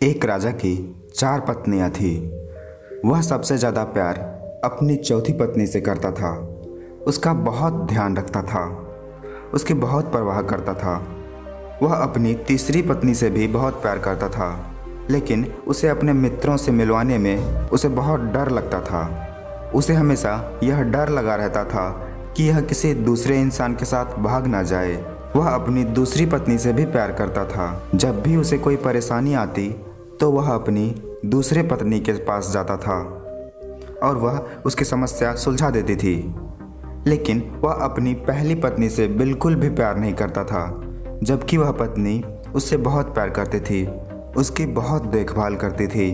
एक राजा की 4 पत्नियां थी। वह सबसे ज़्यादा प्यार अपनी चौथी पत्नी से करता था। उसका बहुत ध्यान रखता था, उसकी बहुत परवाह करता था। वह अपनी तीसरी पत्नी से भी बहुत प्यार करता था, लेकिन उसे अपने मित्रों से मिलवाने में उसे बहुत डर लगता था। उसे हमेशा यह डर लगा रहता था कि यह किसी दूसरे इंसान के साथ भाग ना जाए। वह अपनी दूसरी पत्नी से भी प्यार करता था। जब भी उसे कोई परेशानी आती तो वह अपनी दूसरे पत्नी के पास जाता था और वह उसकी समस्या सुलझा देती थी। लेकिन वह अपनी पहली पत्नी से बिल्कुल भी प्यार नहीं करता था, जबकि वह पत्नी उससे बहुत प्यार करती थी, उसकी बहुत देखभाल करती थी।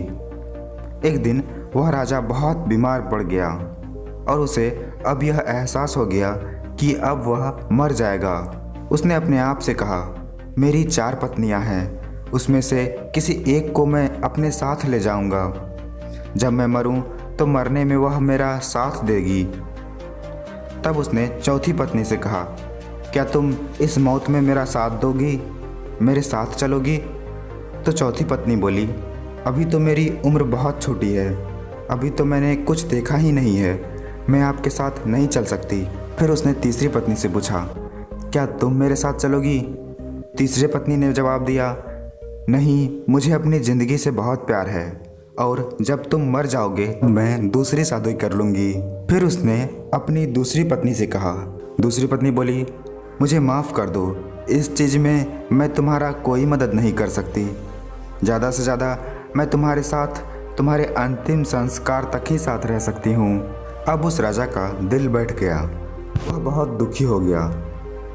एक दिन वह राजा बहुत बीमार पड़ गया और उसे अब यह एहसास हो गया कि अब वह मर जाएगा। उसने अपने आप से कहा, मेरी 4 पत्नियां हैं, उसमें से किसी एक को मैं अपने साथ ले जाऊंगा। जब मैं मरूं तो मरने में वह मेरा साथ देगी। तब उसने चौथी पत्नी से कहा, क्या तुम इस मौत में मेरा साथ दोगी, मेरे साथ चलोगी? तो चौथी पत्नी बोली, अभी तो मेरी उम्र बहुत छोटी है, अभी तो मैंने कुछ देखा ही नहीं है, मैं आपके साथ नहीं चल सकती। फिर उसने तीसरी पत्नी से पूछा, क्या तुम मेरे साथ चलोगी? तीसरी पत्नी ने जवाब दिया, नहीं, मुझे अपनी ज़िंदगी से बहुत प्यार है और जब तुम मर जाओगे मैं दूसरी शादी कर लूँगी। फिर उसने अपनी दूसरी पत्नी से कहा। दूसरी पत्नी बोली, मुझे माफ़ कर दो, इस चीज़ में मैं तुम्हारा कोई मदद नहीं कर सकती। ज़्यादा से ज़्यादा मैं तुम्हारे साथ तुम्हारे अंतिम संस्कार तक ही साथ रह सकती हूँ। अब उस राजा का दिल बैठ गया, वह बहुत दुखी हो गया।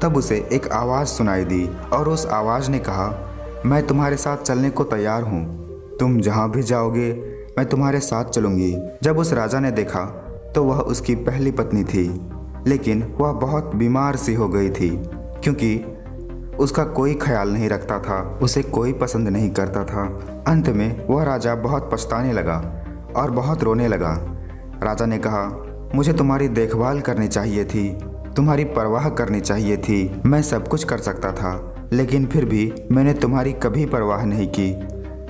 तब उसे एक आवाज़ सुनाई दी और उस आवाज़ ने कहा, मैं तुम्हारे साथ चलने को तैयार हूँ, तुम जहाँ भी जाओगे मैं तुम्हारे साथ चलूँगी। जब उस राजा ने देखा तो वह उसकी पहली पत्नी थी, लेकिन वह बहुत बीमार सी हो गई थी, क्योंकि उसका कोई ख्याल नहीं रखता था, उसे कोई पसंद नहीं करता था। अंत में वह राजा बहुत पछताने लगा और बहुत रोने लगा। राजा ने कहा, मुझे तुम्हारी देखभाल करनी चाहिए थी, तुम्हारी परवाह करनी चाहिए थी, मैं सब कुछ कर सकता था, लेकिन फिर भी मैंने तुम्हारी कभी परवाह नहीं की,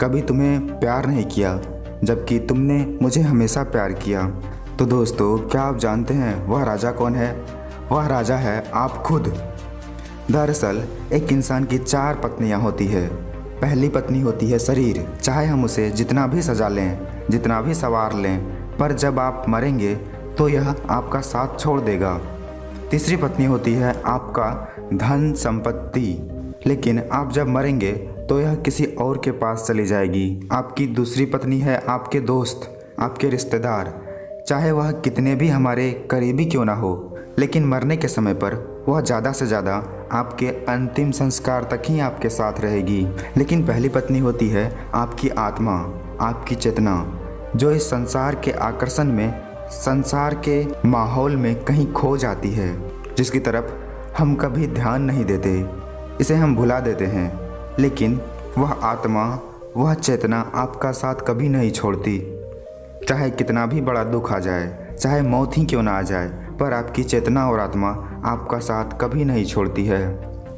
कभी तुम्हें प्यार नहीं किया, जबकि तुमने मुझे हमेशा प्यार किया। तो दोस्तों, क्या आप जानते हैं वह राजा कौन है? वह राजा है आप खुद। दरअसल एक इंसान की 4 पत्नियां होती है। पहली पत्नी होती है शरीर, चाहे हम उसे जितना भी सजा लें, जितना भी संवार लें, पर जब आप मरेंगे तो यह आपका साथ छोड़ देगा। तीसरी पत्नी होती है आपका धन संपत्ति, लेकिन आप जब मरेंगे तो यह किसी और के पास चली जाएगी। आपकी दूसरी पत्नी है आपके दोस्त, आपके रिश्तेदार, चाहे वह कितने भी हमारे करीबी क्यों ना हो, लेकिन मरने के समय पर वह ज़्यादा से ज़्यादा आपके अंतिम संस्कार तक ही आपके साथ रहेगी। लेकिन पहली पत्नी होती है आपकी आत्मा, आपकी चेतना, जो इस संसार के आकर्षण में, संसार के माहौल में कहीं खो जाती है, जिसकी तरफ हम कभी ध्यान नहीं देते, इसे हम भुला देते हैं। लेकिन वह आत्मा, वह चेतना आपका साथ कभी नहीं छोड़ती। चाहे कितना भी बड़ा दुख आ जाए, चाहे मौत ही क्यों ना आ जाए, पर आपकी चेतना और आत्मा आपका साथ कभी नहीं छोड़ती है।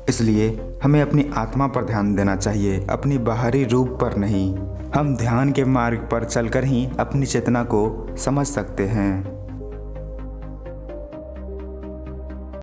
इसलिए हमें अपनी आत्मा पर ध्यान देना चाहिए, अपनी बाहरी रूप पर नहीं। हम ध्यान के मार्ग पर चलकर ही अपनी चेतना को समझ सकते हैं।